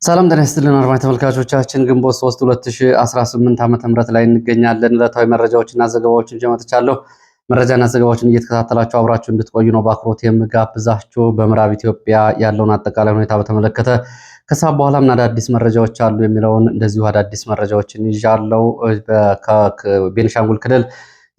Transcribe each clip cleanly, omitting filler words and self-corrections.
ሰላም ጤና ይስጥልን አድማጭ ተመልካቾቻችን ግንቦት 3 2018 ዓ.ም ላይ እንገኛለን። ዕለታዊ መረጃዎችና ዘገባዎችን ይዤ መጥቻለሁ። መረጃና ዘገባዎችን እየተከታተላችሁ አብራችሁ እንድትቆዩ ነው በአክብሮት የምጋብዛችሁ። በምዕራብ ኢትዮጵያ ያለውን አጠቃላይ ሁኔታ በተመለከተ ከሰዓት በኋላ ምን አዳዲስ መረጃዎች አሉ የሚለውን እንደዚሁ አዳዲስ መረጃዎችን ይዣለሁ። ከቤኒሻንጉል ክልል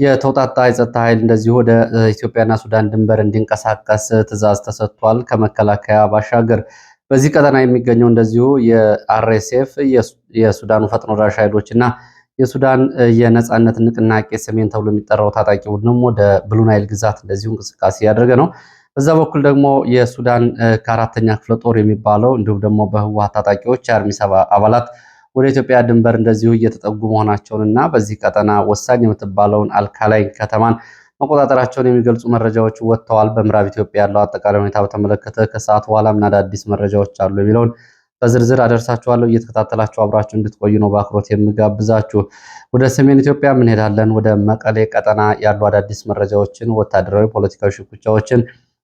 የተውጣጣ የጸጥታ ኃይል እንደዚሁ ወደ ኢትዮጵያና ሱዳን ድንበር እንዲንቀሳቀስ ትዕዛዝ ተሰጥቷል። ከመከላከያ ባሻገር በዚህ ቀጠና የሚገኘው እንደዚሁ የአርኤስኤፍ የሱዳኑ ፈጥኖ ደራሽ ኃይሎች እና የሱዳን የነጻነት ንቅናቄ ሰሜን ተብሎ የሚጠራው ታጣቂ ቡድንም ወደ ብሉ ናይል ግዛት እንደዚሁ እንቅስቃሴ ያደረገ ነው። በዛ በኩል ደግሞ የሱዳን ከአራተኛ ክፍለ ጦር የሚባለው እንዲሁም ደግሞ በህወሓት ታጣቂዎች የአርሚ ሰባ አባላት ወደ ኢትዮጵያ ድንበር እንደዚሁ እየተጠጉ መሆናቸውን እና በዚህ ቀጠና ወሳኝ የምትባለውን አልካላይ ከተማን መቆጣጠራቸውን የሚገልጹ መረጃዎች ወጥተዋል። በምዕራብ ኢትዮጵያ ያለው አጠቃላይ ሁኔታ በተመለከተ ከሰዓት በኋላ ምን አዳዲስ መረጃዎች አሉ የሚለውን በዝርዝር አደርሳችኋለሁ። እየተከታተላችሁ አብራችሁ እንድትቆዩ ነው በአክብሮት የምጋብዛችሁ። ወደ ሰሜን ኢትዮጵያ እንሄዳለን። ወደ መቀሌ ቀጠና ያሉ አዳዲስ መረጃዎችን፣ ወታደራዊ ፖለቲካዊ ሽኩቻዎችን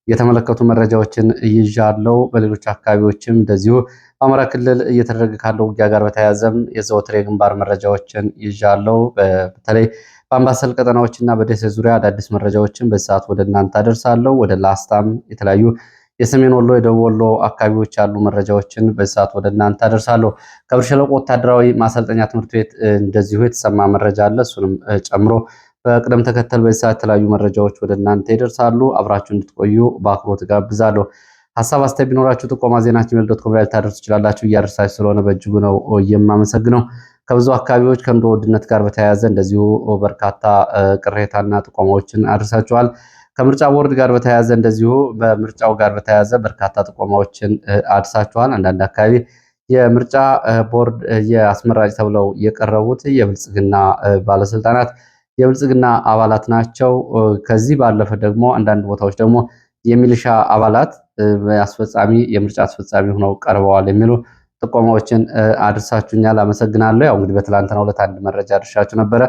የተመለከቱ መረጃዎችን ይዣለሁ። በሌሎች አካባቢዎችም እንደዚሁ በአማራ ክልል እየተደረገ ካለው ውጊያ ጋር በተያያዘም የዘወትር የግንባር መረጃዎችን ይዣለሁ። በተለይ በአምባሰል ቀጠናዎችና በደሴ ዙሪያ አዳዲስ መረጃዎችን በዚህ ሰዓት ወደ እናንተ አደርሳለሁ። ወደ ላስታም የተለያዩ የሰሜን ወሎ የደቡብ ወሎ አካባቢዎች ያሉ መረጃዎችን በዚህ ሰዓት ወደ እናንተ አደርሳለሁ። ከብር ሸለቆ ወታደራዊ ማሰልጠኛ ትምህርት ቤት እንደዚሁ የተሰማ መረጃ አለ። እሱንም ጨምሮ በቅደም ተከተል በዚህ ሰዓት የተለያዩ መረጃዎች ወደ እናንተ ይደርሳሉ። አብራችሁ እንድትቆዩ በአክብሮት ጋብዛለሁ። ሀሳብ አስተያየት ቢኖራችሁ ጥቆማ ዜና@gmail.com ላይ ልታደርሱ ትችላላችሁ። እያደረሳችሁ ስለሆነ በእጅጉ ነው የማመሰግነው። ከብዙ አካባቢዎች ከኑሮ ውድነት ጋር በተያያዘ እንደዚሁ በርካታ ቅሬታና ጥቆማዎችን አድርሳችኋል። ከምርጫ ቦርድ ጋር በተያያዘ እንደዚሁ በምርጫው ጋር በተያያዘ በርካታ ጥቆማዎችን አድርሳችኋል። አንዳንድ አካባቢ የምርጫ ቦርድ የአስመራጭ ተብለው የቀረቡት የብልጽግና ባለስልጣናት የብልጽግና አባላት ናቸው። ከዚህ ባለፈ ደግሞ አንዳንድ ቦታዎች ደግሞ የሚሊሻ አባላት የምርጫ አስፈጻሚ ሆነው ቀርበዋል የሚሉ ጥቆማዎችን አድርሳችሁኛል። አመሰግናለሁ። ያው እንግዲህ በትላንትናው ዕለት አንድ መረጃ አድርሻችሁ ነበረ።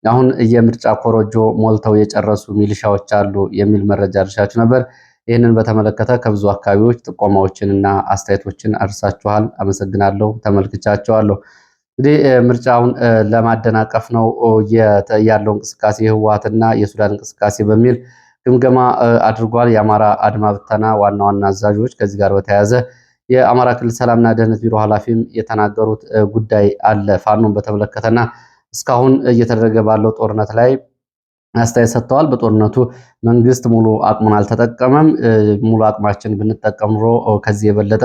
አሁን የምርጫ ኮረጆ ሞልተው የጨረሱ ሚሊሻዎች አሉ የሚል መረጃ አድርሻችሁ ነበር። ይህንን በተመለከተ ከብዙ አካባቢዎች ጥቆማዎችንና አስተያየቶችን አድርሳችኋል። አመሰግናለሁ። ተመልክቻቸዋለሁ። እንግዲህ ምርጫውን ለማደናቀፍ ነው ያለው እንቅስቃሴ የህወሓትና የሱዳን እንቅስቃሴ በሚል ግምገማ አድርጓል። የአማራ አድማ ብተና ዋና ዋና አዛዦች ከዚህ ጋር በተያያዘ የአማራ ክልል ሰላምና ደህንነት ቢሮ ኃላፊም የተናገሩት ጉዳይ አለ። ፋኖን በተመለከተና እስካሁን እየተደረገ ባለው ጦርነት ላይ አስተያየት ሰጥተዋል። በጦርነቱ መንግስት ሙሉ አቅሙን አልተጠቀመም። ሙሉ አቅማችን ብንጠቀም ኑሮ ከዚህ የበለጠ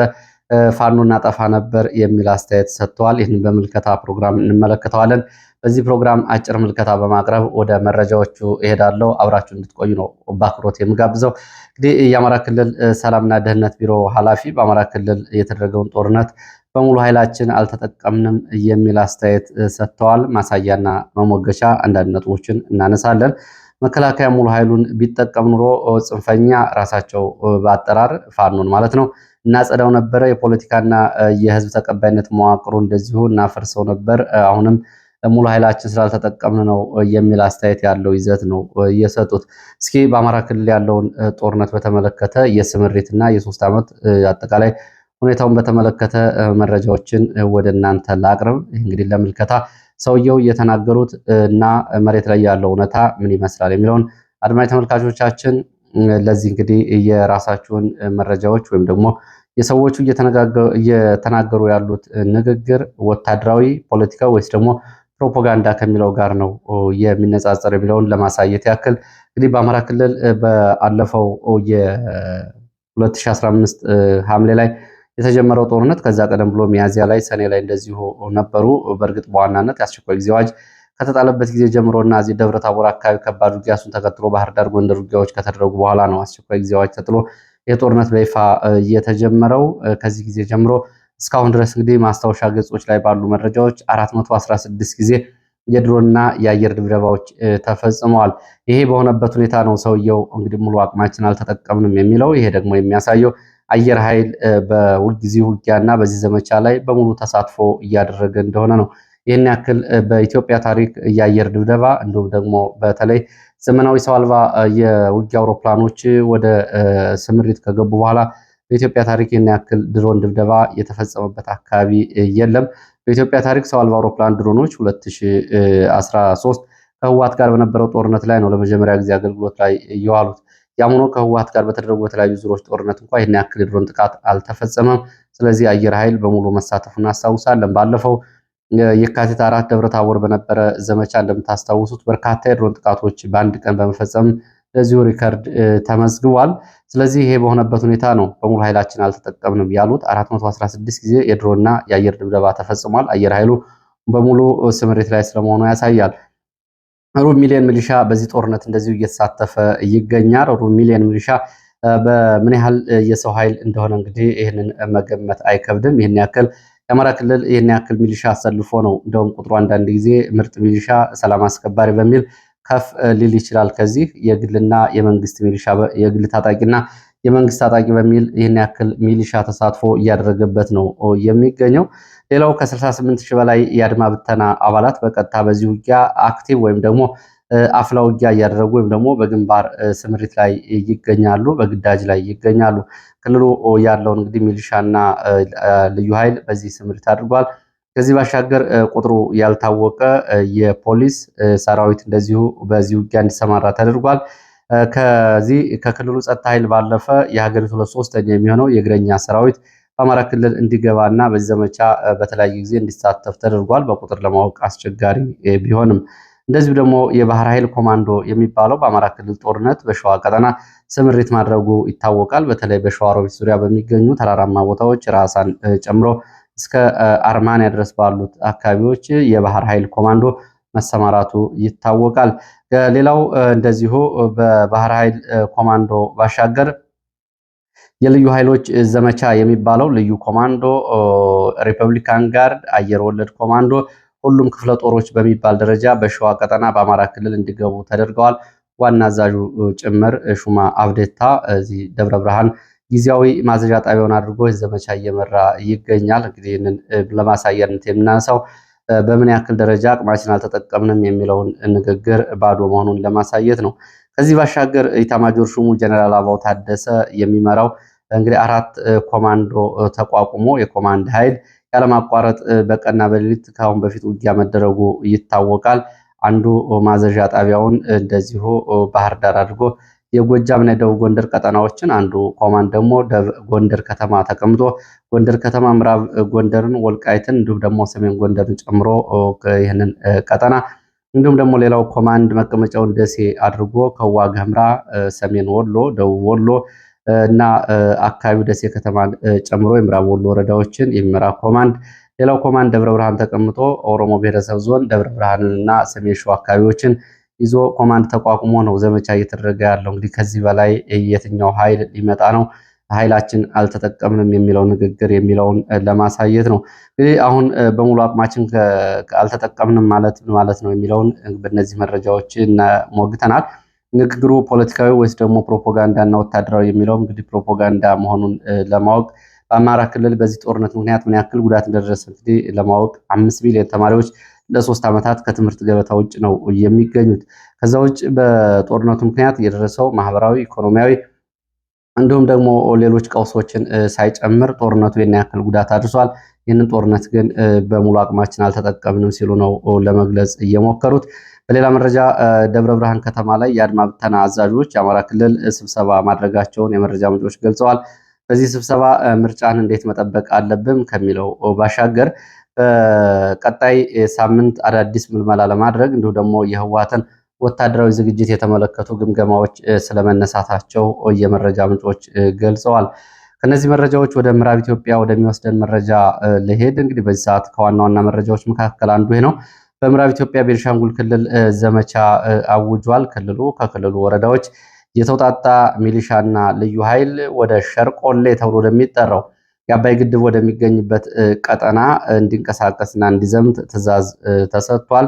ፋኖ እናጠፋ ነበር የሚል አስተያየት ሰጥተዋል። ይህንን በምልከታ ፕሮግራም እንመለከተዋለን። በዚህ ፕሮግራም አጭር ምልከታ በማቅረብ ወደ መረጃዎቹ እሄዳለሁ። አብራችሁ እንድትቆዩ ነው በአክብሮት የምጋብዘው። እንግዲህ የአማራ ክልል ሰላምና ደህንነት ቢሮ ኃላፊ በአማራ ክልል የተደረገውን ጦርነት በሙሉ ኃይላችን አልተጠቀምንም የሚል አስተያየት ሰጥተዋል። ማሳያና መሞገሻ አንዳንድ ነጥቦችን እናነሳለን። መከላከያ ሙሉ ኃይሉን ቢጠቀም ኑሮ ጽንፈኛ ራሳቸው በአጠራር ፋኖን ማለት ነው እናጸዳው ነበረ። የፖለቲካና የህዝብ ተቀባይነት መዋቅሩ እንደዚሁ እናፈርሰው ነበር። አሁንም ሙሉ ኃይላችን ስላልተጠቀምን ነው የሚል አስተያየት ያለው ይዘት ነው እየሰጡት። እስኪ በአማራ ክልል ያለውን ጦርነት በተመለከተ የስምሪትና የ3 ዓመት አጠቃላይ ሁኔታውን በተመለከተ መረጃዎችን ወደ እናንተ ላቅርብ። እንግዲህ ለምልከታ ሰውየው እየተናገሩት እና መሬት ላይ ያለው እውነታ ምን ይመስላል የሚለውን አድማጭ ተመልካቾቻችን ለዚህ እንግዲህ የራሳችሁን መረጃዎች ወይም ደግሞ የሰዎቹ እየተናገሩ ያሉት ንግግር ወታደራዊ ፖለቲካ ወይስ ደግሞ ፕሮፓጋንዳ ከሚለው ጋር ነው የሚነጻጸር የሚለውን ለማሳየት ያክል እንግዲህ በአማራ ክልል በአለፈው የ2015 ሐምሌ ላይ የተጀመረው ጦርነት ከዛ ቀደም ብሎ ሚያዚያ ላይ ሰኔ ላይ እንደዚሁ ነበሩ። በእርግጥ በዋናነት የአስቸኳይ ጊዜ አዋጅ ከተጣለበት ጊዜ ጀምሮና እዚህ ደብረ ታቦር አካባቢ ከባድ ውጊያሱን ተከትሎ ባህር ዳር፣ ጎንደር ውጊያዎች ከተደረጉ በኋላ ነው አስቸኳይ ጊዜ አዋጅ ተጥሎ የጦርነት በይፋ የተጀመረው። ከዚህ ጊዜ ጀምሮ እስካሁን ድረስ እንግዲህ ማስታወሻ ገጾች ላይ ባሉ መረጃዎች 416 ጊዜ የድሮንና የአየር ድብደባዎች ተፈጽመዋል። ይሄ በሆነበት ሁኔታ ነው ሰውየው እንግዲህ ሙሉ አቅማችን አልተጠቀምንም የሚለው። ይሄ ደግሞ የሚያሳየው አየር ኃይል በሁልጊዜ ውጊያና በዚህ ዘመቻ ላይ በሙሉ ተሳትፎ እያደረገ እንደሆነ ነው። ይህን ያክል በኢትዮጵያ ታሪክ የአየር ድብደባ እንዲሁም ደግሞ በተለይ ዘመናዊ ሰው አልባ የውጊያ አውሮፕላኖች ወደ ስምሪት ከገቡ በኋላ በኢትዮጵያ ታሪክ ይህን ያክል ድሮን ድብደባ የተፈጸመበት አካባቢ የለም። በኢትዮጵያ ታሪክ ሰው አልባ አውሮፕላን ድሮኖች 2013 ከህወሓት ጋር በነበረው ጦርነት ላይ ነው ለመጀመሪያ ጊዜ አገልግሎት ላይ የዋሉት። ያም ሆኖ ከህወሓት ጋር በተደረጉ የተለያዩ ዙሮች ጦርነት እንኳ ይህን ያክል የድሮን ጥቃት አልተፈጸመም። ስለዚህ አየር ኃይል በሙሉ መሳተፉን እናስታውሳለን። ባለፈው የካቲት 4 ደብረ ታቦር በነበረ ዘመቻ እንደምታስታውሱት በርካታ የድሮን ጥቃቶች በአንድ ቀን በመፈጸም ለዚሁ ሪከርድ ተመዝግቧል። ስለዚህ ይሄ በሆነበት ሁኔታ ነው በሙሉ ኃይላችን አልተጠቀምንም ያሉት። 416 ጊዜ የድሮንና የአየር ድብደባ ተፈጽሟል። አየር ኃይሉ በሙሉ ስምሪት ላይ ስለመሆኑ ያሳያል። ሩብ ሚሊዮን ሚሊሻ በዚህ ጦርነት እንደዚሁ እየተሳተፈ ይገኛል። ሩብ ሚሊዮን ሚሊሻ በምን ያህል የሰው ኃይል እንደሆነ እንግዲህ ይህንን መገመት አይከብድም። ይህን ያክል የአማራ ክልል ይህን ያክል ሚሊሻ አሰልፎ ነው እንደውም ቁጥሩ አንዳንድ ጊዜ ምርጥ ሚሊሻ፣ ሰላም አስከባሪ በሚል ከፍ ሊል ይችላል። ከዚህ የግልና የመንግስት ሚሊሻ የግል ታጣቂና የመንግስት ታጣቂ በሚል ይህን ያክል ሚሊሻ ተሳትፎ እያደረገበት ነው የሚገኘው። ሌላው ከ68 ሺህ በላይ የአድማ ብተና አባላት በቀጥታ በዚህ ውጊያ አክቲቭ ወይም ደግሞ አፍላ ውጊያ እያደረጉ ወይም ደግሞ በግንባር ስምሪት ላይ ይገኛሉ፣ በግዳጅ ላይ ይገኛሉ። ክልሉ ያለውን እንግዲህ ሚሊሻና ልዩ ኃይል በዚህ ስምሪት አድርጓል። ከዚህ ባሻገር ቁጥሩ ያልታወቀ የፖሊስ ሰራዊት እንደዚሁ በዚህ ውጊያ እንዲሰማራ ተደርጓል። ከዚህ ከክልሉ ጸጥታ ኃይል ባለፈ የሀገሪቱ 2/3 የሚሆነው የእግረኛ ሰራዊት በአማራ ክልል እንዲገባና በዚህ ዘመቻ በተለያየ ጊዜ እንዲሳተፍ ተደርጓል። በቁጥር ለማወቅ አስቸጋሪ ቢሆንም እንደዚሁ ደግሞ የባህር ኃይል ኮማንዶ የሚባለው በአማራ ክልል ጦርነት በሸዋ ቀጠና ስምሪት ማድረጉ ይታወቃል። በተለይ በሸዋሮቢት ዙሪያ በሚገኙ ተራራማ ቦታዎች ራሳን ጨምሮ እስከ አርማንያ ድረስ ባሉት አካባቢዎች የባህር ኃይል ኮማንዶ መሰማራቱ ይታወቃል። ሌላው እንደዚሁ በባህር ኃይል ኮማንዶ ባሻገር የልዩ ኃይሎች ዘመቻ የሚባለው ልዩ ኮማንዶ፣ ሪፐብሊካን ጋርድ፣ አየር ወለድ ኮማንዶ ሁሉም ክፍለ ጦሮች በሚባል ደረጃ በሸዋ ቀጠና በአማራ ክልል እንዲገቡ ተደርገዋል። ዋና አዛዡ ጭምር ሹማ አብዴታ እዚህ ደብረ ብርሃን ጊዜያዊ ማዘዣ ጣቢያውን አድርጎ ዘመቻ እየመራ ይገኛል። እንግዲህ ይህንን ለማሳያነት የምናነሳው በምን ያክል ደረጃ አቅማችን አልተጠቀምንም የሚለውን ንግግር ባዶ መሆኑን ለማሳየት ነው። ከዚህ ባሻገር ኢታማጆር ሹሙ ጀነራል አበባው ታደሰ የሚመራው እንግዲህ 4 ኮማንዶ ተቋቁሞ የኮማንድ ኃይል ያለማቋረጥ በቀንና በሌሊት ከአሁን በፊት ውጊያ መደረጉ ይታወቃል። አንዱ ማዘዣ ጣቢያውን እንደዚሁ ባህር ዳር አድርጎ የጎጃምና የደቡብ ጎንደር ቀጠናዎችን፣ አንዱ ኮማንድ ደግሞ ጎንደር ከተማ ተቀምጦ ጎንደር ከተማ ምዕራብ ጎንደርን፣ ወልቃይትን እንዲሁም ደግሞ ሰሜን ጎንደርን ጨምሮ ይህንን ቀጠና እንዲሁም ደግሞ ሌላው ኮማንድ መቀመጫውን ደሴ አድርጎ ከዋግ ኽምራ፣ ሰሜን ወሎ፣ ደቡብ ወሎ እና አካባቢው ደሴ ከተማ ጨምሮ የምዕራብ ወሎ ወረዳዎችን የሚመራ ኮማንድ፣ ሌላው ኮማንድ ደብረ ብርሃን ተቀምጦ ኦሮሞ ብሔረሰብ ዞን ደብረ ብርሃንና ሰሜን ሸዋ አካባቢዎችን ይዞ ኮማንድ ተቋቁሞ ነው ዘመቻ እየተደረገ ያለው። እንግዲህ ከዚህ በላይ የትኛው ኃይል ሊመጣ ነው? ኃይላችን አልተጠቀምንም የሚለው ንግግር የሚለውን ለማሳየት ነው። እንግዲህ አሁን በሙሉ አቅማችን አልተጠቀምንም ማለት ነው የሚለውን በእነዚህ መረጃዎች ሞግተናል። ንግግሩ ፖለቲካዊ ወይስ ደግሞ ፕሮፓጋንዳና ወታደራዊ የሚለው እንግዲህ ፕሮፓጋንዳ መሆኑን ለማወቅ በአማራ ክልል በዚህ ጦርነት ምክንያት ምን ያክል ጉዳት እንደደረሰ እንግዲህ ለማወቅ 5 ሚሊዮን ተማሪዎች ለ3 ዓመታት ከትምህርት ገበታ ውጭ ነው የሚገኙት። ከዛ ውጭ በጦርነቱ ምክንያት የደረሰው ማህበራዊ፣ ኢኮኖሚያዊ እንዲሁም ደግሞ ሌሎች ቀውሶችን ሳይጨምር ጦርነቱ የና ያክል ጉዳት አድርሷል። ይህንን ጦርነት ግን በሙሉ አቅማችን አልተጠቀምንም ሲሉ ነው ለመግለጽ እየሞከሩት። በሌላ መረጃ ደብረ ብርሃን ከተማ ላይ የአድማ ብተና አዛዦች የአማራ ክልል ስብሰባ ማድረጋቸውን የመረጃ ምንጮች ገልጸዋል። በዚህ ስብሰባ ምርጫን እንዴት መጠበቅ አለብን ከሚለው ባሻገር በቀጣይ ሳምንት አዳዲስ ምልመላ ለማድረግ እንዲሁ ደግሞ የህወሓትን ወታደራዊ ዝግጅት የተመለከቱ ግምገማዎች ስለመነሳታቸው የመረጃ ምንጮች ገልጸዋል። ከነዚህ መረጃዎች ወደ ምዕራብ ኢትዮጵያ ወደሚወስደን መረጃ ለሄድ እንግዲህ በዚህ ሰዓት ከዋና ዋና መረጃዎች መካከል አንዱ ነው። በምዕራብ ኢትዮጵያ ቤንሻንጉል ክልል ዘመቻ አውጇል። ከክልሉ ወረዳዎች የተውጣጣ ሚሊሻና ልዩ ኃይል ወደ ሸርቆሌ ተብሎ ወደሚጠራው የአባይ ግድብ ወደሚገኝበት ቀጠና እንዲንቀሳቀስና እንዲዘምት ትዕዛዝ ተሰጥቷል።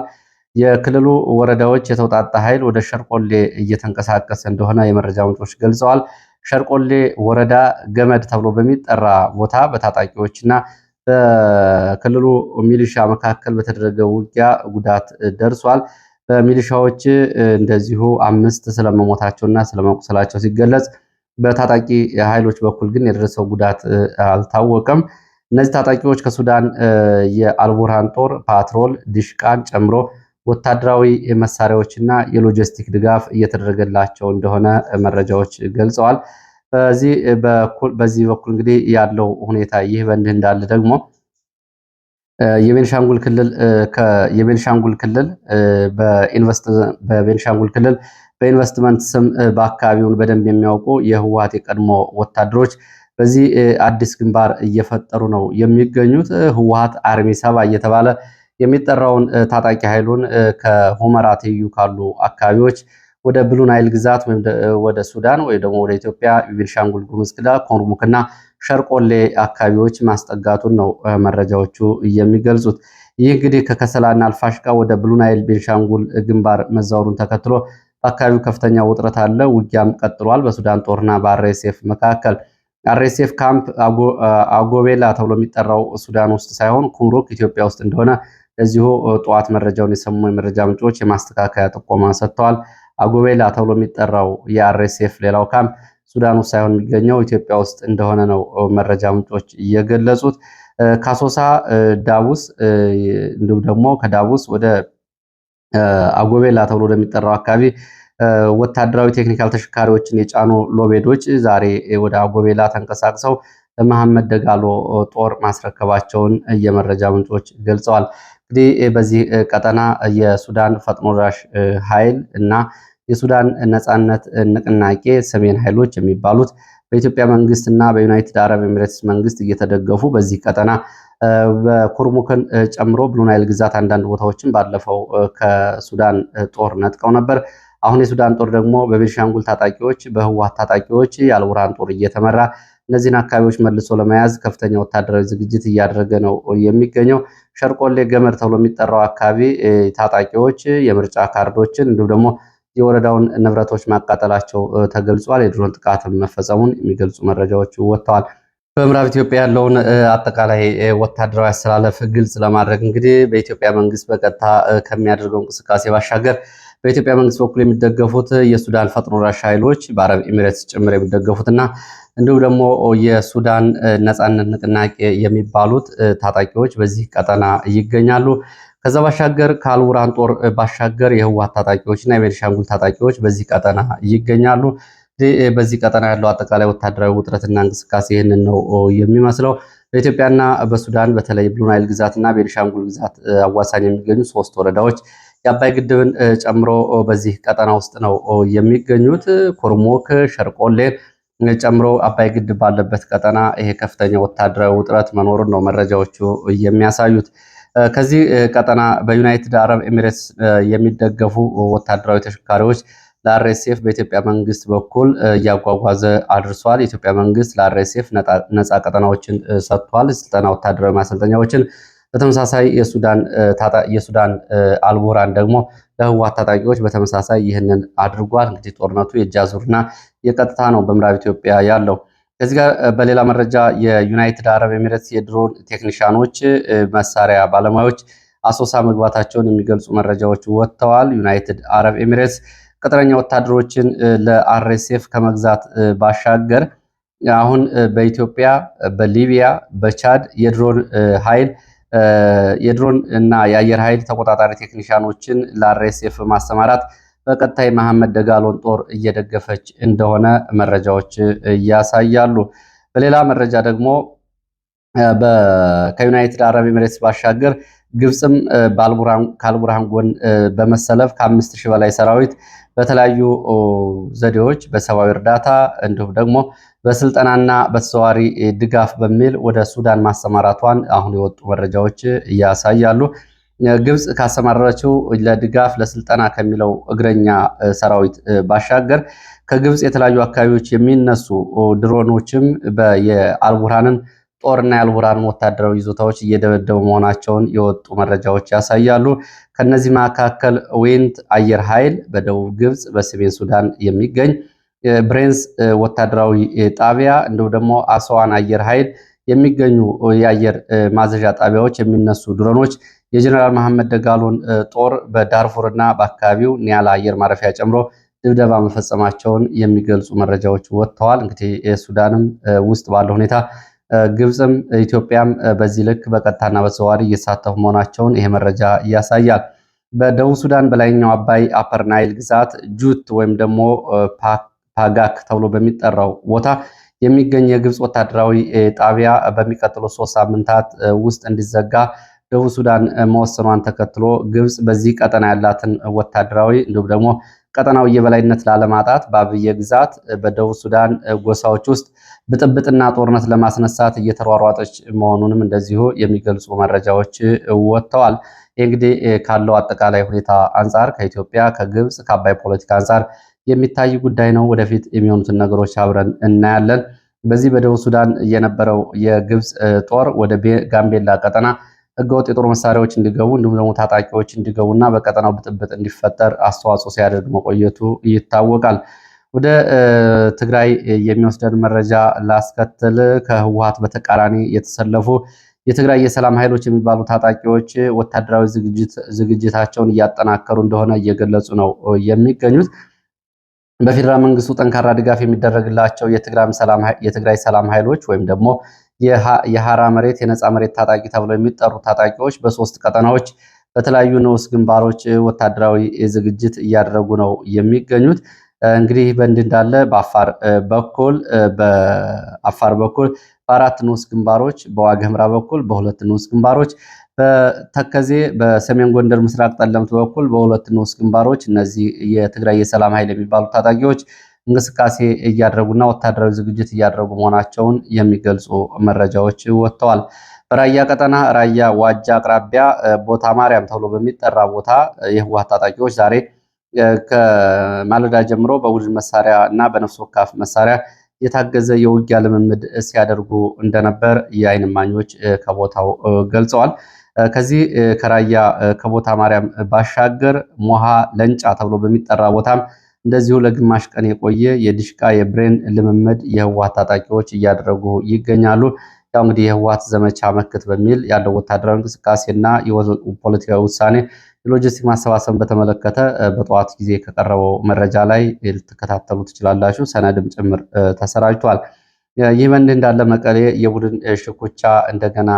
የክልሉ ወረዳዎች የተውጣጣ ኃይል ወደ ሸርቆሌ እየተንቀሳቀሰ እንደሆነ የመረጃ ምንጮች ገልጸዋል። ሸርቆሌ ወረዳ ገመድ ተብሎ በሚጠራ ቦታ በታጣቂዎችና በክልሉ ሚሊሻ መካከል በተደረገ ውጊያ ጉዳት ደርሷል። በሚሊሻዎች እንደዚሁ 5 ስለመሞታቸውና ስለመቁሰላቸው ሲገለጽ በታጣቂ ኃይሎች በኩል ግን የደረሰው ጉዳት አልታወቀም። እነዚህ ታጣቂዎች ከሱዳን የአልቡርሃን ጦር ፓትሮል ዲሽቃን ጨምሮ ወታደራዊ መሳሪያዎችና የሎጂስቲክ ድጋፍ እየተደረገላቸው እንደሆነ መረጃዎች ገልጸዋል። በዚህ በኩል እንግዲህ ያለው ሁኔታ ይህ በእንዲህ እንዳለ ደግሞ የቤንሻንጉል ክልል በኢንቨስትመንት ስም በአካባቢውን በደንብ የሚያውቁ የህወሓት የቀድሞ ወታደሮች በዚህ አዲስ ግንባር እየፈጠሩ ነው የሚገኙት። ህወሓት አርሚ 7 እየተባለ የሚጠራውን ታጣቂ ኃይሉን ከሁመራ ትይዩ ካሉ አካባቢዎች ወደ ብሉ ናይል ግዛት ወይም ወደ ሱዳን ወይ ደግሞ ወደ ኢትዮጵያ ቤንሻንጉል ጉሙዝ ክልል ኮርሙክና ሸርቆሌ አካባቢዎች ማስጠጋቱን ነው መረጃዎቹ የሚገልጹት። ይህ እንግዲህ ከከሰላና አልፋሽቃ ወደ ብሉ ናይል ቤንሻንጉል ግንባር መዛወሩን ተከትሎ በአካባቢው ከፍተኛ ውጥረት አለ። ውጊያም ቀጥሏል በሱዳን ጦርና በአርኤስኤፍ መካከል። አርኤስኤፍ ካምፕ አጎቤላ ተብሎ የሚጠራው ሱዳን ውስጥ ሳይሆን ኩምሩክ ኢትዮጵያ ውስጥ እንደሆነ እዚሁ ጠዋት መረጃውን የሰሙ የመረጃ ምንጮች የማስተካከያ ጥቆማ ሰጥተዋል። አጎቤላ ተብሎ የሚጠራው የአርኤስኤፍ ሌላው ካምፕ ሱዳን ውስጥ ሳይሆን የሚገኘው ኢትዮጵያ ውስጥ እንደሆነ ነው መረጃ ምንጮች እየገለጹት። ካሶሳ ዳቡስ እንዲሁም ደግሞ ከዳቡስ ወደ አጎቤላ ተብሎ ወደሚጠራው አካባቢ ወታደራዊ ቴክኒካል ተሽከርካሪዎችን የጫኑ ሎቤዶች ዛሬ ወደ አጎቤላ ተንቀሳቅሰው ለመሐመድ ደጋሎ ጦር ማስረከባቸውን የመረጃ ምንጮች ገልጸዋል። እንግዲህ በዚህ ቀጠና የሱዳን ፈጥኖ ደራሽ ኃይል እና የሱዳን ነጻነት ንቅናቄ ሰሜን ኃይሎች የሚባሉት በኢትዮጵያ መንግስት እና በዩናይትድ አረብ ኤሚሬትስ መንግስት እየተደገፉ በዚህ ቀጠና በኩርሙክን ጨምሮ ብሉ ናይል ግዛት አንዳንድ ቦታዎችን ባለፈው ከሱዳን ጦር ነጥቀው ነበር። አሁን የሱዳን ጦር ደግሞ በቤንሻንጉል ታጣቂዎች በህወሓት ታጣቂዎች የአልቡርሃን ጦር እየተመራ እነዚህን አካባቢዎች መልሶ ለመያዝ ከፍተኛ ወታደራዊ ዝግጅት እያደረገ ነው የሚገኘው። ሸርቆሌ ገመድ ተብሎ የሚጠራው አካባቢ ታጣቂዎች የምርጫ ካርዶችን እንዲሁም ደግሞ የወረዳውን ንብረቶች ማቃጠላቸው ተገልጿል። የድሮን ጥቃትም መፈጸሙን የሚገልጹ መረጃዎች ወጥተዋል። በምዕራብ ኢትዮጵያ ያለውን አጠቃላይ ወታደራዊ አሰላለፍ ግልጽ ለማድረግ እንግዲህ በኢትዮጵያ መንግስት በቀጥታ ከሚያደርገው እንቅስቃሴ ባሻገር በኢትዮጵያ መንግስት በኩል የሚደገፉት የሱዳን ፈጥኖ ደራሽ ኃይሎች በአረብ ኤሚሬትስ ጭምር የሚደገፉትና እንዲሁም ደግሞ የሱዳን ነጻነት ንቅናቄ የሚባሉት ታጣቂዎች በዚህ ቀጠና ይገኛሉ። ከዛ ባሻገር ከአልቡርሃን ጦር ባሻገር የህወሓት ታጣቂዎችና የቤንሻንጉል ታጣቂዎች በዚህ ቀጠና ይገኛሉ። በዚህ ቀጠና ያለው አጠቃላይ ወታደራዊ ውጥረትና እንቅስቃሴ ይህንን ነው የሚመስለው። በኢትዮጵያና በሱዳን በተለይ ብሉ ናይል ግዛትና ቤንሻንጉል ግዛት አዋሳኝ የሚገኙ 3 ወረዳዎች የአባይ ግድብን ጨምሮ በዚህ ቀጠና ውስጥ ነው የሚገኙት። ኩርሙክ፣ ሸርቆሌን ጨምሮ አባይ ግድብ ባለበት ቀጠና ይሄ ከፍተኛ ወታደራዊ ውጥረት መኖሩን ነው መረጃዎቹ የሚያሳዩት። ከዚህ ቀጠና በዩናይትድ አረብ ኤሚሬትስ የሚደገፉ ወታደራዊ ተሽከርካሪዎች ለአርኤስኤፍ በኢትዮጵያ መንግስት በኩል እያጓጓዘ አድርሷል። የኢትዮጵያ መንግስት ለአርኤስኤፍ ነፃ ቀጠናዎችን ሰጥቷል፣ ስልጠና ወታደራዊ ማሰልጠኛዎችን። በተመሳሳይ የሱዳን አልቡርሃን ደግሞ ለህወሓት ታጣቂዎች በተመሳሳይ ይህንን አድርጓል። እንግዲህ ጦርነቱ የእጅ አዙርና የቀጥታ ነው በምዕራብ ኢትዮጵያ ያለው። ከዚህ ጋር በሌላ መረጃ የዩናይትድ አረብ ኤሚሬትስ የድሮን ቴክኒሻኖች መሳሪያ ባለሙያዎች አሶሳ መግባታቸውን የሚገልጹ መረጃዎች ወጥተዋል። ዩናይትድ አረብ ኤሚሬትስ ቅጥረኛ ወታደሮችን ለአርኤስኤፍ ከመግዛት ባሻገር አሁን በኢትዮጵያ፣ በሊቢያ፣ በቻድ የድሮን እና የአየር ኃይል ተቆጣጣሪ ቴክኒሻኖችን ለአርኤስኤፍ ማሰማራት በቀጣይ መሐመድ ደጋሎን ጦር እየደገፈች እንደሆነ መረጃዎች ያሳያሉ። በሌላ መረጃ ደግሞ ከዩናይትድ አረብ ኤሚሬትስ ባሻገር ግብፅም ከአልቡርሃን ጎን በመሰለፍ ከ5000 በላይ ሰራዊት በተለያዩ ዘዴዎች በሰብአዊ እርዳታ እንዲሁም ደግሞ በስልጠናና በተዘዋዋሪ ድጋፍ በሚል ወደ ሱዳን ማሰማራቷን አሁን የወጡ መረጃዎች ያሳያሉ። ግብፅ ካሰማራችው ለድጋፍ ለስልጠና ከሚለው እግረኛ ሰራዊት ባሻገር ከግብፅ የተለያዩ አካባቢዎች የሚነሱ ድሮኖችም የአልቡርሃንን ጦርና የአልቡርሃን ወታደራዊ ይዞታዎች እየደበደቡ መሆናቸውን የወጡ መረጃዎች ያሳያሉ። ከነዚህ መካከል ዌንት አየር ኃይል በደቡብ ግብፅ በሰሜን ሱዳን የሚገኝ ብሬንስ ወታደራዊ ጣቢያ እንዲሁም ደግሞ አስዋን አየር ኃይል የሚገኙ የአየር ማዘዣ ጣቢያዎች የሚነሱ ድሮኖች የጀነራል መሐመድ ደጋሎን ጦር በዳርፉርና በአካባቢው ኒያላ አየር ማረፊያ ጨምሮ ድብደባ መፈጸማቸውን የሚገልጹ መረጃዎች ወጥተዋል። እንግዲህ ሱዳንም ውስጥ ባለው ሁኔታ ግብፅም ኢትዮጵያም በዚህ ልክ በቀጥታና በተዘዋዋሪ እየተሳተፉ መሆናቸውን ይሄ መረጃ ያሳያል። በደቡብ ሱዳን በላይኛው አባይ አፐር ናይል ግዛት ጁት ወይም ደግሞ ፓጋክ ተብሎ በሚጠራው ቦታ የሚገኝ የግብፅ ወታደራዊ ጣቢያ በሚቀጥሉት 3 ሳምንታት ውስጥ እንዲዘጋ ደቡብ ሱዳን መወሰኗን ተከትሎ ግብፅ በዚህ ቀጠና ያላትን ወታደራዊ እንዲሁም ደግሞ ቀጠናዊ የበላይነት ላለማጣት በአብየ ግዛት በደቡብ ሱዳን ጎሳዎች ውስጥ ብጥብጥና ጦርነት ለማስነሳት እየተሯሯጠች መሆኑንም እንደዚሁ የሚገልጹ መረጃዎች ወጥተዋል። ይህ እንግዲህ ካለው አጠቃላይ ሁኔታ አንጻር ከኢትዮጵያ፣ ከግብፅ፣ ከአባይ ፖለቲካ አንጻር የሚታይ ጉዳይ ነው። ወደፊት የሚሆኑትን ነገሮች አብረን እናያለን። በዚህ በደቡብ ሱዳን የነበረው የግብፅ ጦር ወደ ጋምቤላ ቀጠና ህገወጥ የጦር መሳሪያዎች እንዲገቡ እንዲሁም ደግሞ ታጣቂዎች እንዲገቡና በቀጠናው ብጥብጥ እንዲፈጠር አስተዋጽኦ ሲያደርግ መቆየቱ ይታወቃል። ወደ ትግራይ የሚወስደን መረጃ ላስከትል። ከህወሓት በተቃራኒ የተሰለፉ የትግራይ የሰላም ኃይሎች የሚባሉ ታጣቂዎች ወታደራዊ ዝግጅታቸውን እያጠናከሩ እንደሆነ እየገለጹ ነው የሚገኙት። በፌዴራል መንግስቱ ጠንካራ ድጋፍ የሚደረግላቸው የትግራይ ሰላም ኃይሎች ወይም ደግሞ የሐራ መሬት የነፃ መሬት ታጣቂ ተብለው የሚጠሩ ታጣቂዎች በሶስት ቀጠናዎች በተለያዩ ንዑስ ግንባሮች ወታደራዊ ዝግጅት እያደረጉ ነው የሚገኙት። እንግዲህ በእንዲህ እንዳለ በአፋር በኩል በአራት ንዑስ ግንባሮች፣ በዋግ ኽምራ በኩል በሁለት ንዑስ ግንባሮች፣ በተከዜ በሰሜን ጎንደር ምስራቅ ጠለምት በኩል በሁለት ንዑስ ግንባሮች እነዚህ የትግራይ የሰላም ኃይል የሚባሉ ታጣቂዎች እንቅስቃሴ እያደረጉና ወታደራዊ ዝግጅት እያደረጉ መሆናቸውን የሚገልጹ መረጃዎች ወጥተዋል። በራያ ቀጠና ራያ ዋጃ አቅራቢያ ቦታ ማርያም ተብሎ በሚጠራ ቦታ የህወሓት ታጣቂዎች ዛሬ ከማለዳ ጀምሮ በቡድን መሳሪያ እና በነፍስ ወከፍ መሳሪያ የታገዘ የውጊያ ልምምድ ሲያደርጉ እንደነበር የዓይን እማኞች ከቦታው ገልጸዋል። ከዚህ ከራያ ከቦታ ማርያም ባሻገር ሞሃ ለንጫ ተብሎ በሚጠራ ቦታም እንደዚሁ ለግማሽ ቀን የቆየ የዲሽቃ የብሬን ልምምድ የህወሓት ታጣቂዎች እያደረጉ ይገኛሉ። ያው እንግዲህ የህወሓት ዘመቻ መክት በሚል ያለው ወታደራዊ እንቅስቃሴና ፖለቲካዊ ውሳኔ የሎጂስቲክ ማሰባሰብን በተመለከተ በጠዋት ጊዜ ከቀረበው መረጃ ላይ ልትከታተሉ ትችላላችሁ። ሰነድም ጭምር ተሰራጅቷል። ይህ በእንዲህ እንዳለ መቀሌ የቡድን ሽኩቻ እንደገና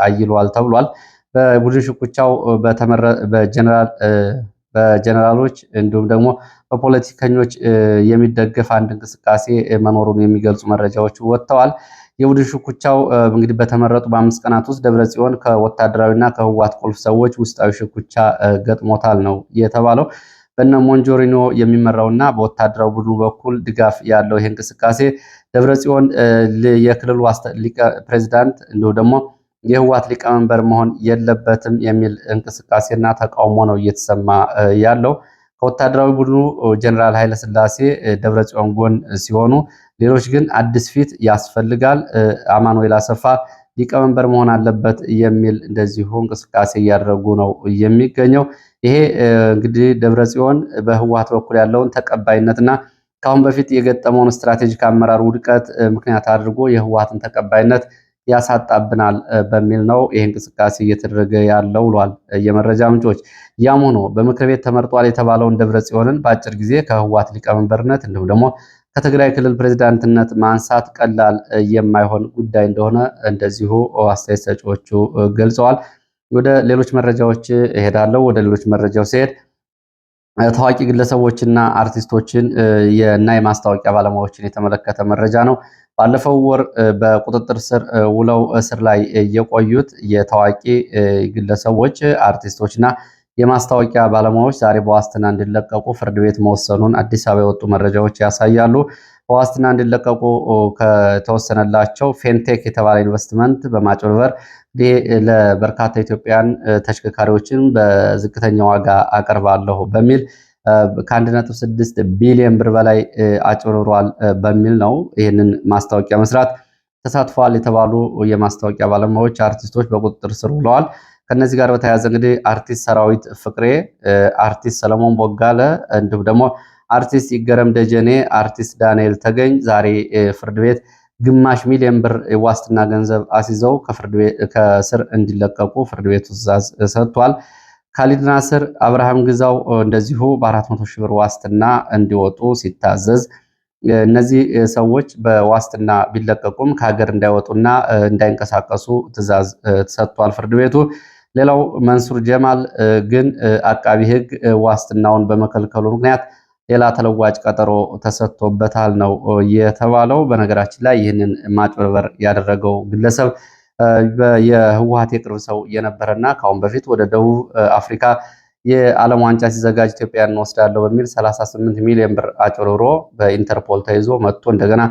አይሏል ተብሏል። በቡድን ሽኩቻው በጀነራሎች እንዲሁም ደግሞ በፖለቲከኞች የሚደገፍ አንድ እንቅስቃሴ መኖሩን የሚገልጹ መረጃዎች ወጥተዋል። የቡድን ሽኩቻው እንግዲህ በተመረጡ በ5 ቀናት ውስጥ ደብረጽዮን ከወታደራዊና ከህወሓት ቁልፍ ሰዎች ውስጣዊ ሽኩቻ ገጥሞታል ነው የተባለው። በነ ሞንጆሪኖ የሚመራውና በወታደራዊ ቡድኑ በኩል ድጋፍ ያለው ይህ እንቅስቃሴ ደብረጽዮን የክልሉ ፕሬዚዳንት እንዲሁም ደግሞ የህወሓት ሊቀመንበር መሆን የለበትም የሚል እንቅስቃሴና ተቃውሞ ነው እየተሰማ ያለው። ከወታደራዊ ቡድኑ ጀነራል ኃይለስላሴ ደብረጽዮን ጎን ሲሆኑ፣ ሌሎች ግን አዲስ ፊት ያስፈልጋል፣ አማኑኤል አሰፋ ሊቀመንበር መሆን አለበት የሚል እንደዚሁ እንቅስቃሴ እያደረጉ ነው የሚገኘው። ይሄ እንግዲህ ደብረጽዮን በህወሓት በኩል ያለውን ተቀባይነትና ከአሁን በፊት የገጠመውን ስትራቴጂክ አመራር ውድቀት ምክንያት አድርጎ የህወሓትን ተቀባይነት ያሳጣብናል በሚል ነው ይህ እንቅስቃሴ እየተደረገ ያለው ብሏል የመረጃ ምንጮች። ያም ሆኖ በምክር ቤት ተመርጧል የተባለውን ደብረጽዮንን በአጭር ጊዜ ከህወሓት ሊቀመንበርነት እንዲሁም ደግሞ ከትግራይ ክልል ፕሬዝዳንትነት ማንሳት ቀላል የማይሆን ጉዳይ እንደሆነ እንደዚሁ አስተያየት ሰጪዎቹ ገልጸዋል። ወደ ሌሎች መረጃዎች እሄዳለሁ። ወደ ሌሎች መረጃዎች ሲሄድ ታዋቂ ግለሰቦችና አርቲስቶችን እና የማስታወቂያ ባለሙያዎችን የተመለከተ መረጃ ነው። ባለፈው ወር በቁጥጥር ስር ውለው እስር ላይ የቆዩት የታዋቂ ግለሰቦች አርቲስቶችና የማስታወቂያ ባለሙያዎች ዛሬ በዋስትና እንዲለቀቁ ፍርድ ቤት መወሰኑን አዲስ አበባ የወጡ መረጃዎች ያሳያሉ። በዋስትና እንዲለቀቁ ከተወሰነላቸው ፌንቴክ የተባለ ኢንቨስትመንት በማጭበርበር ለበርካታ ኢትዮጵያን ተሽከርካሪዎችን በዝቅተኛ ዋጋ አቀርባለሁ በሚል ከ1.6 ቢሊዮን ብር በላይ አጭበርብሯል በሚል ነው ይህንን ማስታወቂያ መስራት ተሳትፈዋል የተባሉ የማስታወቂያ ባለሙያዎች አርቲስቶች በቁጥጥር ስር ውለዋል። ከነዚህ ጋር በተያያዘ እንግዲህ አርቲስት ሰራዊት ፍቅሬ፣ አርቲስት ሰለሞን ቦጋለ እንዲሁም ደግሞ አርቲስት ይገረም ደጀኔ፣ አርቲስት ዳንኤል ተገኝ ዛሬ ፍርድ ቤት ግማሽ ሚሊዮን ብር ዋስትና ገንዘብ አስይዘው ከእስር እንዲለቀቁ ፍርድ ቤቱ ትዕዛዝ ሰጥቷል። ካሊድ ናስር፣ አብርሃም ግዛው እንደዚሁ በ400 ሺህ ብር ዋስትና እንዲወጡ ሲታዘዝ እነዚህ ሰዎች በዋስትና ቢለቀቁም ከሀገር እንዳይወጡና እንዳይንቀሳቀሱ ትዕዛዝ ተሰጥቷል ፍርድ ቤቱ። ሌላው መንሱር ጀማል ግን አቃቢ ሕግ ዋስትናውን በመከልከሉ ምክንያት ሌላ ተለዋጭ ቀጠሮ ተሰጥቶበታል ነው የተባለው። በነገራችን ላይ ይህንን ማጭበርበር ያደረገው ግለሰብ የህወሓት የቅርብ ሰው የነበረና ከአሁን በፊት ወደ ደቡብ አፍሪካ የዓለም ዋንጫ ሲዘጋጅ ኢትዮጵያን እንወስዳለሁ በሚል 38 ሚሊዮን ብር አጭበርብሮ በኢንተርፖል ተይዞ መጥቶ እንደገና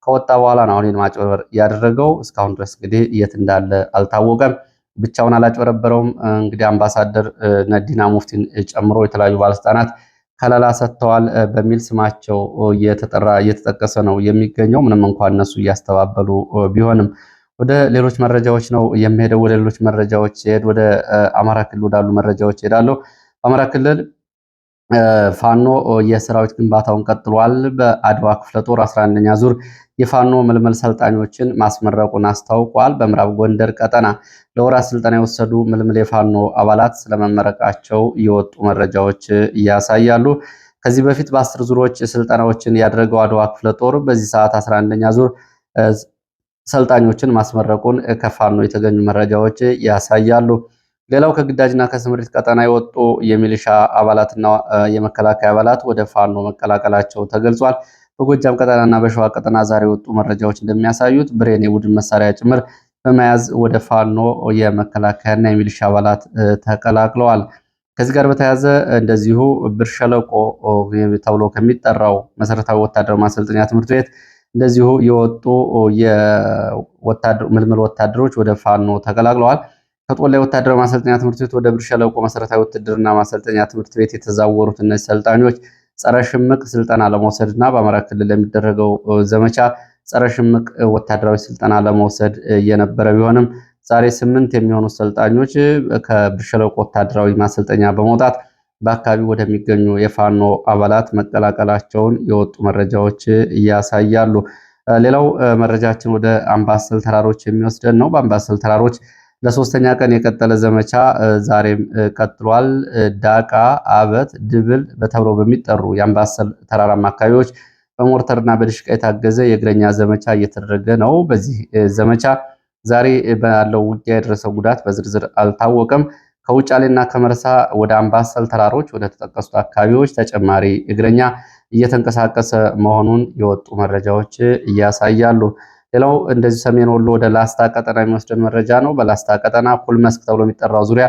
ከወጣ በኋላ ነው አሁን ማጭበርበር ያደረገው። እስካሁን ድረስ እንግዲህ የት እንዳለ አልታወቀም። ብቻውን አላጭበረበረውም። እንግዲህ አምባሳደር ነዲና ሙፍቲን ጨምሮ የተለያዩ ባለስልጣናት ከለላ ሰጥተዋል በሚል ስማቸው እየተጠቀሰ ነው የሚገኘው። ምንም እንኳን እነሱ እያስተባበሉ ቢሆንም ወደ ሌሎች መረጃዎች ነው የሚሄደው። ወደ ሌሎች መረጃዎች ሲሄድ ወደ አማራ ክልል ወዳሉ መረጃዎች ይሄዳለሁ። በአማራ ክልል ፋኖ የሰራዊት ግንባታውን ቀጥሏል። በአድዋ ክፍለ ጦር 11ኛ ዙር የፋኖ ምልምል ሰልጣኞችን ማስመረቁን አስታውቋል። በምዕራብ ጎንደር ቀጠና ለወራት ስልጠና የወሰዱ ምልምል የፋኖ አባላት ስለመመረቃቸው የወጡ መረጃዎች ያሳያሉ። ከዚህ በፊት በ10 ዙሮች ስልጠናዎችን ያደረገው አድዋ ክፍለ ጦር በዚህ ሰዓት 11ኛ ዙር ሰልጣኞችን ማስመረቁን ከፋኖ የተገኙ መረጃዎች ያሳያሉ። ሌላው ከግዳጅና ከስምሪት ቀጠና የወጡ የሚሊሻ አባላትና የመከላከያ አባላት ወደ ፋኖ መቀላቀላቸው ተገልጿል። በጎጃም ቀጠናና በሸዋ ቀጠና ዛሬ የወጡ መረጃዎች እንደሚያሳዩት ብሬን የቡድን መሳሪያ ጭምር በመያዝ ወደ ፋኖ የመከላከያና የሚሊሻ አባላት ተቀላቅለዋል። ከዚህ ጋር በተያያዘ እንደዚሁ ብር ሸለቆ ተብሎ ከሚጠራው መሰረታዊ ወታደራዊ ማሰልጠኛ ትምህርት ቤት እንደዚሁ የወጡ ምልምል ወታደሮች ወደ ፋኖ ተቀላቅለዋል። ከጦላይ ወታደራዊ ማሰልጠኛ ትምህርት ቤት ወደ ብር ሸለቆ መሰረታዊ ውትድርና ማሰልጠኛ ትምህርት ቤት የተዛወሩት እነዚህ ሰልጣኞች ጸረ ሽምቅ ስልጠና ለመውሰድና በአማራ ክልል ለሚደረገው ዘመቻ ጸረ ሽምቅ ወታደራዊ ስልጠና ለመውሰድ የነበረ ቢሆንም ዛሬ 8 የሚሆኑ ሰልጣኞች ከብር ሸለቆ ወታደራዊ ማሰልጠኛ በመውጣት በአካባቢው ወደሚገኙ የፋኖ አባላት መቀላቀላቸውን የወጡ መረጃዎች ያሳያሉ። ሌላው መረጃችን ወደ አምባሰል ተራሮች የሚወስደን ነው። በአምባሰል ተራሮች ለሶስተኛ ቀን የቀጠለ ዘመቻ ዛሬም ቀጥሏል። ዳቃ፣ አበት፣ ድብል ተብለው በሚጠሩ የአምባሰል ተራራማ አካባቢዎች በሞርተርና በድሽቃ የታገዘ የእግረኛ ዘመቻ እየተደረገ ነው። በዚህ ዘመቻ ዛሬ ባለው ውጊያ የደረሰው ጉዳት በዝርዝር አልታወቀም። ከውጫሌና ከመርሳ ወደ አምባሰል ተራሮች ወደ ተጠቀሱት አካባቢዎች ተጨማሪ እግረኛ እየተንቀሳቀሰ መሆኑን የወጡ መረጃዎች ያሳያሉ። ሌላው እንደዚህ ሰሜን ወሎ ወደ ላስታ ቀጠና የሚወስደን መረጃ ነው። በላስታ ቀጠና ኩል መስክ ተብሎ የሚጠራው ዙሪያ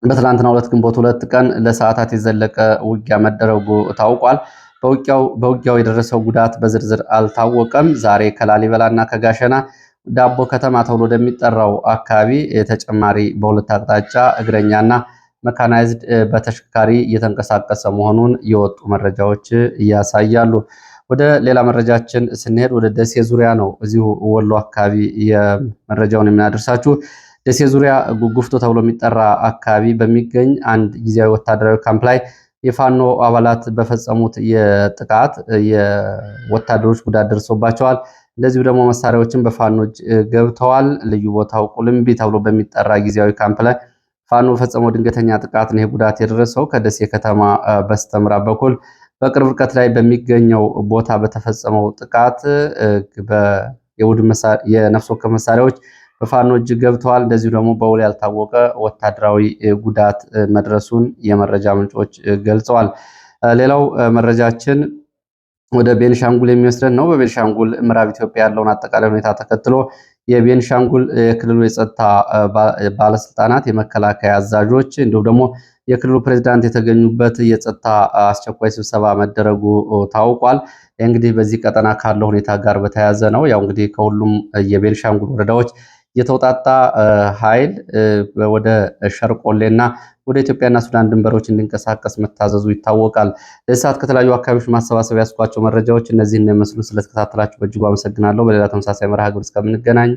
በትላንትናው ዕለት ግንቦት 2 ቀን ለሰዓታት የዘለቀ ውጊያ መደረጉ ታውቋል። በውጊያው የደረሰው ጉዳት በዝርዝር አልታወቀም። ዛሬ ከላሊበላና ከጋሸና ዳቦ ከተማ ተብሎ ወደሚጠራው አካባቢ ተጨማሪ በሁለት አቅጣጫ እግረኛና መካናይዝድ በተሽከርካሪ እየተንቀሳቀሰ መሆኑን የወጡ መረጃዎች ያሳያሉ። ወደ ሌላ መረጃችን ስንሄድ ወደ ደሴ ዙሪያ ነው። እዚሁ ወሎ አካባቢ የመረጃውን የምናደርሳችሁ ደሴ ዙሪያ ጉጉፍቶ ተብሎ የሚጠራ አካባቢ በሚገኝ አንድ ጊዜያዊ ወታደራዊ ካምፕ ላይ የፋኖ አባላት በፈጸሙት የጥቃት የወታደሮች ጉዳት ደርሶባቸዋል። እንደዚሁ ደግሞ መሳሪያዎችን በፋኖች ገብተዋል። ልዩ ቦታው ቁልምቢ ተብሎ በሚጠራ ጊዜያዊ ካምፕ ላይ ፋኖ በፈጸመው ድንገተኛ ጥቃት ነው ወዳት የደረሰው። ከደሴ ከተማ በስተምዕራብ በኩል በቅርብ ርቀት ላይ በሚገኘው ቦታ በተፈጸመው ጥቃት የነፍስ ወከፍ መሳሪያዎች በፋኖ እጅ ገብተዋል። እንደዚሁ ደግሞ በውል ያልታወቀ ወታደራዊ ጉዳት መድረሱን የመረጃ ምንጮች ገልጸዋል። ሌላው መረጃችን ወደ ቤንሻንጉል የሚወስደን ነው። በቤንሻንጉል ምዕራብ ኢትዮጵያ ያለውን አጠቃላይ ሁኔታ ተከትሎ የቤንሻንጉል የክልሉ የጸጥታ ባለስልጣናት፣ የመከላከያ አዛዦች እንዲሁም ደግሞ የክልሉ ፕሬዝዳንት የተገኙበት የጸጥታ አስቸኳይ ስብሰባ መደረጉ ታውቋል። እንግዲህ በዚህ ቀጠና ካለው ሁኔታ ጋር በተያያዘ ነው። ያው እንግዲህ ከሁሉም የቤንሻንጉል ወረዳዎች የተውጣጣ ኃይል ወደ ሸርቆሌና ወደ ኢትዮጵያና ሱዳን ድንበሮች እንዲንቀሳቀስ መታዘዙ ይታወቃል። ለዚህ ሰዓት ከተለያዩ አካባቢዎች ማሰባሰብ ያስኳቸው መረጃዎች እነዚህን የሚመስሉ። ስለተከታተላችሁ በእጅጉ አመሰግናለሁ። በሌላ ተመሳሳይ መርሃ ግብር እስከምንገናኝ